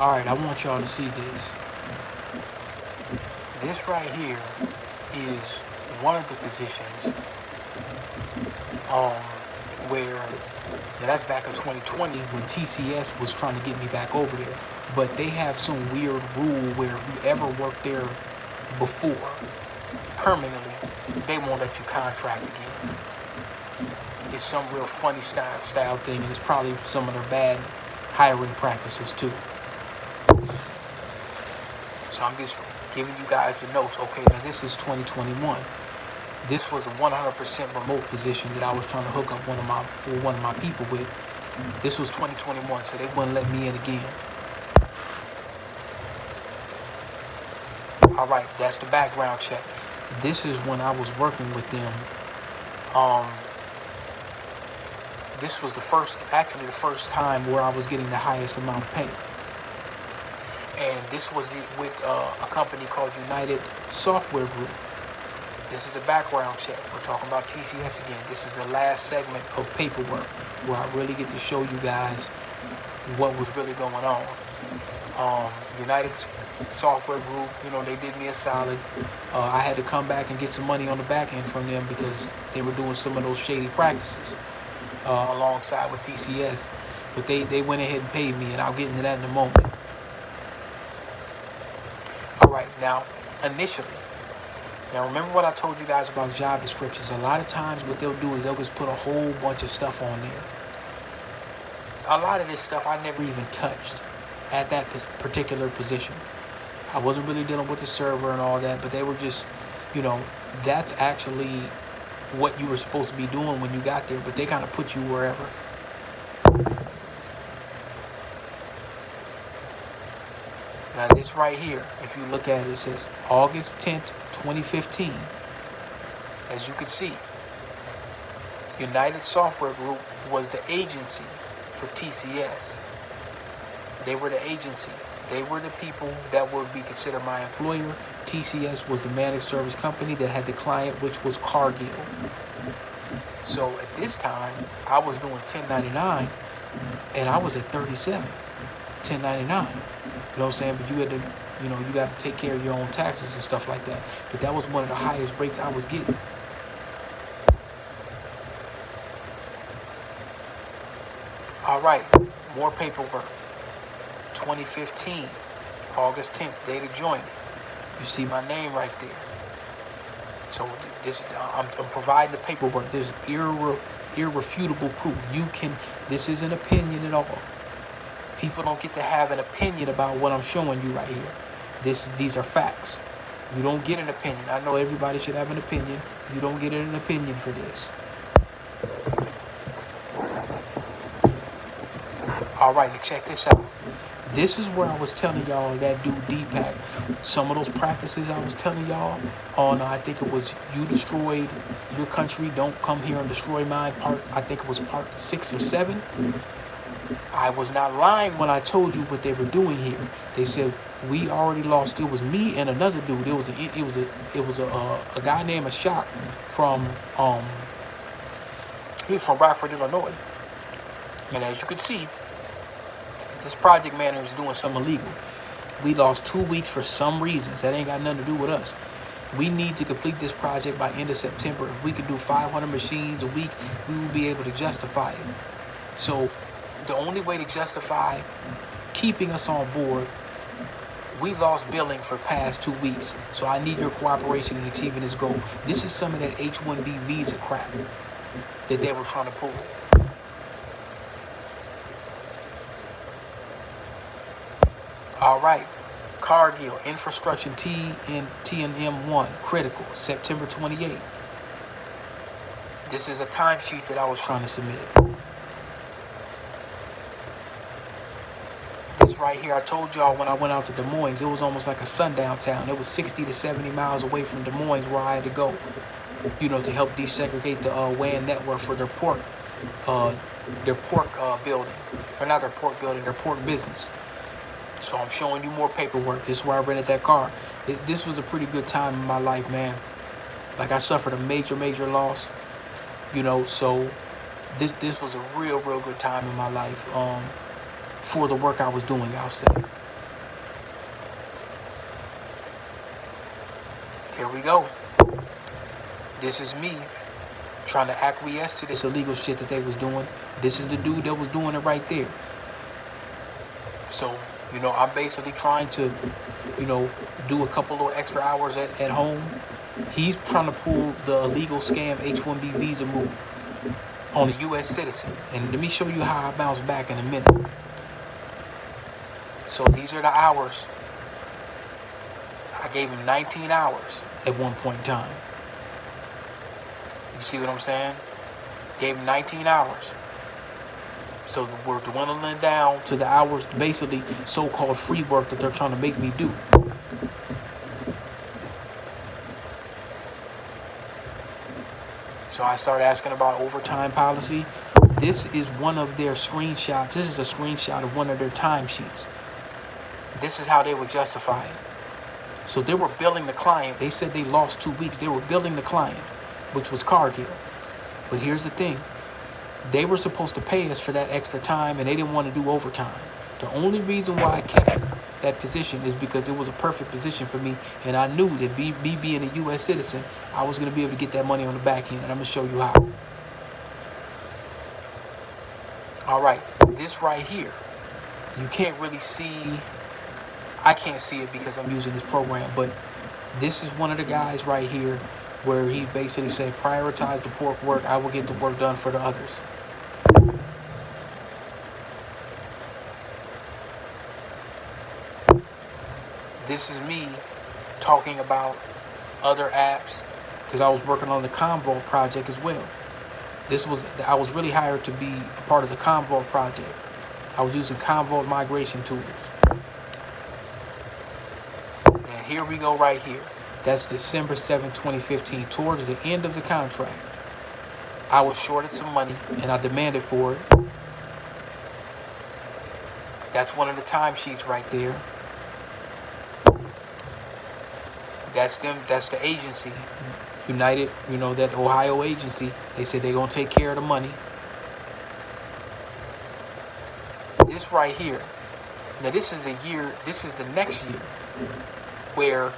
Alright, I want y'all to see this. This right here is one of the positions where that's back in 2020 when TCS was trying to get me back over there. But they have some weird rule where if you ever worked there before, permanently, they won't let you contract again. It's some real funny style thing, and it's probably some of their bad hiring practices too. So I'm just giving you guys the notes. Okay, now this is 2021. This was a 100% remote position that I was trying to hook up one of my people with. This was 2021, so they wouldn't let me in again. All right, that's the background check. This is when I was working with them. This was the first time where I was getting the highest amount of pay. And this was with a company called United Software Group. This is the background check. We're talking about TCS again. This is the last segment of paperwork where I really get to show you guys what was really going on. United Software Group, they did me a solid. I had to come back and get some money on the back end from them because they were doing some of those shady practices alongside with TCS. But they went ahead and paid me, and I'll get into that in a moment. All right, now, initially, remember what I told you guys about job descriptions. A lot of times what they'll do is they'll just put a whole bunch of stuff on there. A lot of this stuff I never even touched at that particular position. I wasn't really dealing with the server and all that, but they were just, that's actually what you were supposed to be doing when you got there, but they kind of put you wherever. Now this right here, if you look at it, it says August 10th, 2015. As you can see, United Software Group was the agency for TCS. They were the agency. They were the people that would be considered my employer. TCS was the managed service company that had the client, which was Cargill. So at this time, I was doing 1099, and I was at 37, 1099. You know what I'm saying? But you had to, you got to take care of your own taxes and stuff like that. But that was one of the highest rates I was getting. All right, more paperwork. 2015, August 10th, date of joining. You see my name right there. So I'm providing the paperwork. There's irrefutable proof. This is an opinion at all. People don't get to have an opinion about what I'm showing you right here. These are facts. You don't get an opinion. I know everybody should have an opinion. You don't get an opinion for this. All right, now check this out. This is where I was telling y'all that dude Deepak, some of those practices I was telling y'all on, I think it was You Destroyed Your Country, Don't Come Here and Destroy Mine, I think it was part 6 or 7. I was not lying when I told you what they were doing here. They said, we already lost. It was me and another dude. It was a guy named Ashok from, he was from Rockford, Illinois. And as you can see, this project manager is doing something illegal. We lost 2 weeks for some reasons. That ain't got nothing to do with us. We need to complete this project by end of September. If we could do 500 machines a week, we will be able to justify it. So the only way to justify keeping us on board, we lost billing for past 2 weeks. So I need your cooperation in achieving this goal. This is some of that H-1B visa crap that they were trying to pull. All right, Cargill, Infrastructure T&M1, critical, September 28th. This is a timesheet that I was trying to submit. This right here, I told y'all when I went out to Des Moines, it was almost like a sundown town. It was 60 to 70 miles away from Des Moines where I had to go, to help desegregate the WAN network for their pork building. Or not their pork building, their pork business. So I'm showing you more paperwork. This is where I rented that car. This was a pretty good time in my life, man. Like I suffered a major loss, so this was a real good time in my life for the work I was doing, I'll say. Here we go. This is me trying to acquiesce to this illegal shit that they was doing. This is the dude that was doing it right there. So, I'm basically trying to, do a couple little extra hours at home. He's trying to pull the illegal scam H-1B visa move on a U.S. citizen. And let me show you how I bounce back in a minute. So these are the hours. I gave him 19 hours at one point in time. You see what I'm saying? Gave him 19 hours. So we're dwindling down to the hours, basically so-called free work that they're trying to make me do. So I started asking about overtime policy. This is one of their screenshots. This is a screenshot of one of their timesheets. This is how they would justify it. So they were billing the client. They said they lost 2 weeks. They were billing the client, which was Cargill. But here's the thing. They were supposed to pay us for that extra time, and they didn't want to do overtime. The only reason why I kept that position is because it was a perfect position for me, and I knew that me being a U.S. citizen, I was going to be able to get that money on the back end, and I'm going to show you how. All right, this right here, you can't really see. I can't see it because I'm using this program, but this is one of the guys right here where he basically said, prioritize the pork work. I will get the work done for the others. This is me talking about other apps because I was working on the Commvault project as well. I was really hired to be a part of the Commvault project. I was using Commvault migration tools. And here we go right here. That's December 7, 2015, towards the end of the contract. I was shorted some money and I demanded for it. That's one of the timesheets right there. That's them. That's the agency, United, that Ohio agency. They said they're going to take care of the money. This right here. Now this is the next year where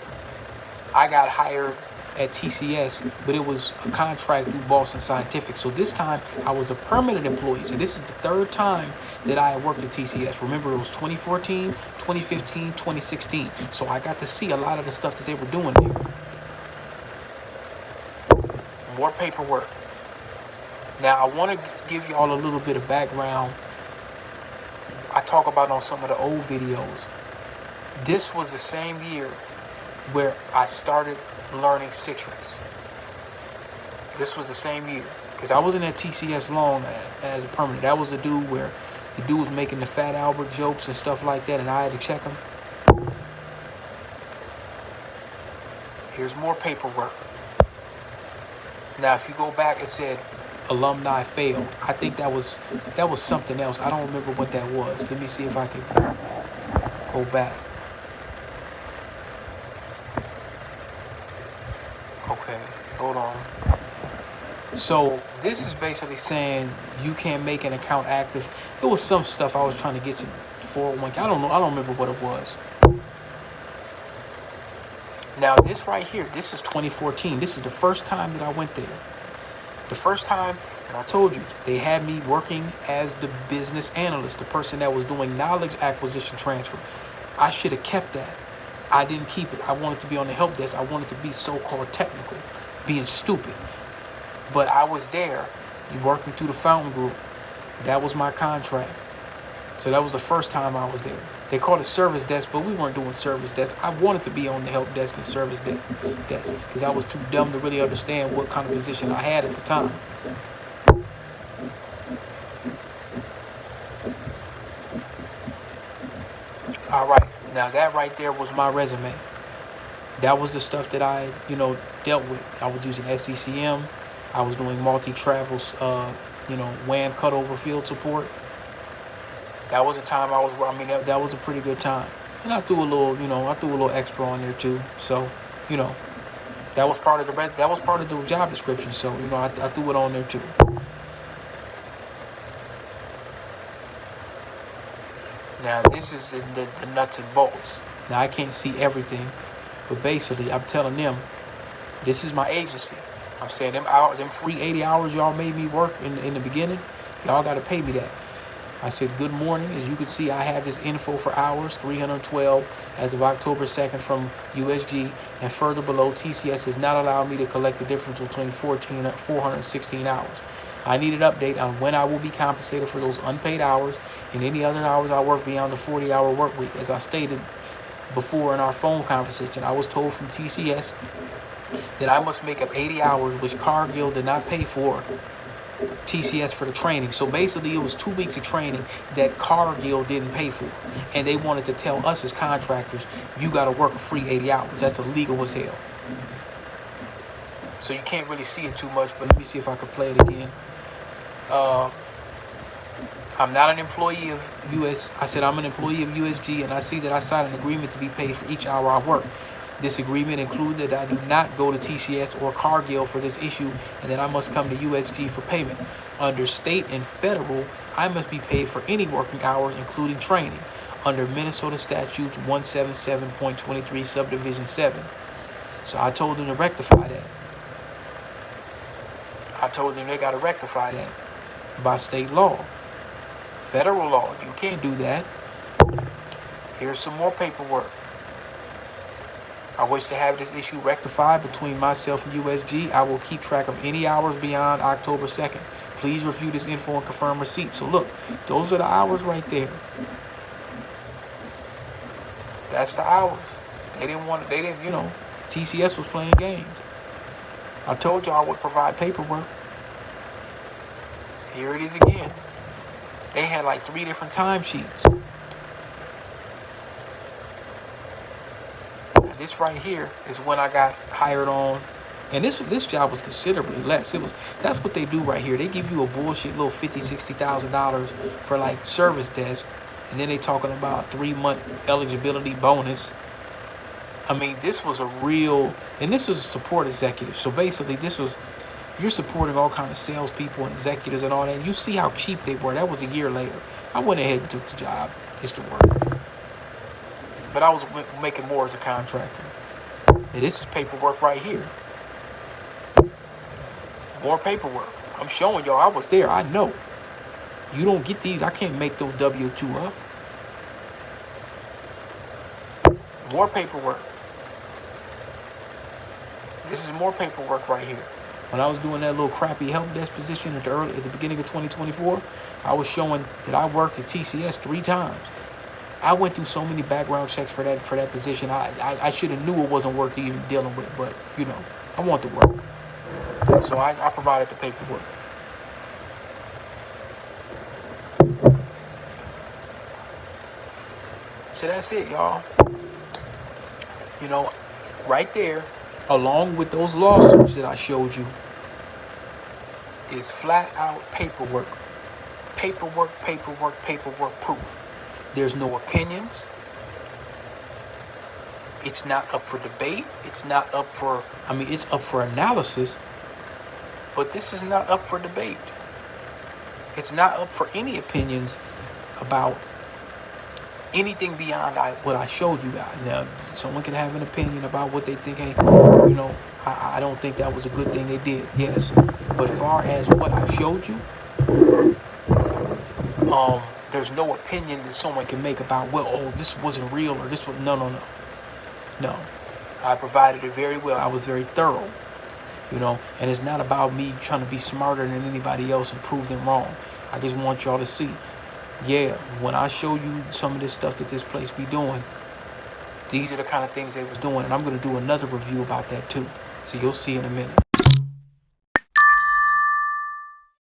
I got hired at TCS, but it was a contract through Boston Scientific. So this time I was a permanent employee. So this is the third time that I had worked at TCS. Remember, it was 2014, 2015, 2016. So I got to see a lot of the stuff that they were doing there. More paperwork. Now I want to give y'all a little bit of background. I talk about on some of the old videos. This was the same year where I started learning Citrix. This was the same year because I wasn't at TCS long as a permanent. That was the dude where the dude was making the Fat Albert jokes and stuff like that, and I had to check him. Here's more paperwork. Now, if you go back, it said alumni failed. I think that was something else. I don't remember what that was. Let me see if I can go back. Okay, hold on. So this is basically saying you can't make an account active. It was some stuff I was trying to get some 401k. I don't know. I don't remember what it was. Now this right here, this is 2014. This is the first time that I went there. The first time, and I told you, they had me working as the business analyst, the person that was doing knowledge acquisition transfer. I should have kept that. I didn't keep it. I wanted to be on the help desk. I wanted to be so-called technical, being stupid. But I was there, working through the Fountain Group. That was my contract. So that was the first time I was there. They called it service desk, but we weren't doing service desk. I wanted to be on the help desk and service desk because I was too dumb to really understand what kind of position I had at the time. All right. Now that right there was my resume. That was the stuff that I, dealt with. I was using SCCM. I was doing multi-travel, WAN cutover field support. That was a time that was a pretty good time. And I threw a little extra on there too. So, that was part of the job description. So, I threw it on there too. Now this is the nuts and bolts. Now I can't see everything, but basically I'm telling them This is my agency. I'm saying them free 80 hours y'all made me work in the beginning, y'all got to pay me that. I said, good morning. As you can see, I have this info for hours, 312 as of October 2nd from USG. And further below, TCS has not allowed me to collect the difference between 416 hours. I need an update on when I will be compensated for those unpaid hours and any other hours I work beyond the 40-hour work week. As I stated before in our phone conversation, I was told from TCS that I must make up 80 hours, which Cargill did not pay for TCS for the training. So basically it was 2 weeks of training that Cargill didn't pay for, and they wanted to tell us as contractors, you got to work a free 80 hours. That's illegal as hell. So you can't really see it too much, but let me see if I can play it again. I'm not an employee of I said I'm an employee of USG, and I see that I signed an agreement to be paid for each hour I work. This agreement included that I do not go to TCS or Cargill for this issue, and that I must come to USG for payment. Under state and federal, I must be paid for any working hours, including training, under Minnesota Statutes 177.23 Subdivision 7. So I told them to rectify that. I told them they got to rectify that by state law. Federal law, you can't do that. Here's some more paperwork. I wish to have this issue rectified between myself and USG. I will keep track of any hours beyond October 2nd. Please review this info and confirm receipt. So look, those are the hours right there. That's the hours. They didn't, TCS was playing games. I told you I would provide paperwork. Here it is again. They had like 3 different timesheets. This right here is when I got hired on, and this job was considerably less. That's what they do right here. They give you a bullshit little $50,000-$60,000 for like service desk, and then they talking about a 3-month eligibility bonus. I mean, this was a real, and this was a support executive. So basically, you're supporting all kind of salespeople and executives and all that. And you see how cheap they were. That was a year later. I went ahead and took the job just to work. But I was making more as a contractor. And this is paperwork right here. More paperwork. I'm showing y'all I was there. I know. You don't get these. I can't make those W-2 up. More paperwork. This is more paperwork right here. When I was doing that little crappy help desk position at the beginning of 2024, I was showing that I worked at TCS 3 times. I went through so many background checks for that position. I should have knew it wasn't worth even dealing with, but I want the work. So I provided the paperwork. So that's it, y'all. Right there, along with those lawsuits that I showed you, is flat out paperwork. Paperwork proof. There's no opinions. It's not up for debate. It's not up for, it's up for analysis, but this is not up for debate. It's not up for any opinions about anything beyond what I showed you guys. Now, someone can have an opinion about what they think, hey, I don't think that was a good thing they did. Yes. But far as what I showed you, there's no opinion that someone can make about, this wasn't real, or this was, no. I provided it very well. I was very thorough, and it's not about me trying to be smarter than anybody else and prove them wrong. I just want y'all to see, when I show you some of this stuff that this place be doing, these are the kind of things they was doing, and I'm going to do another review about that too. So you'll see in a minute.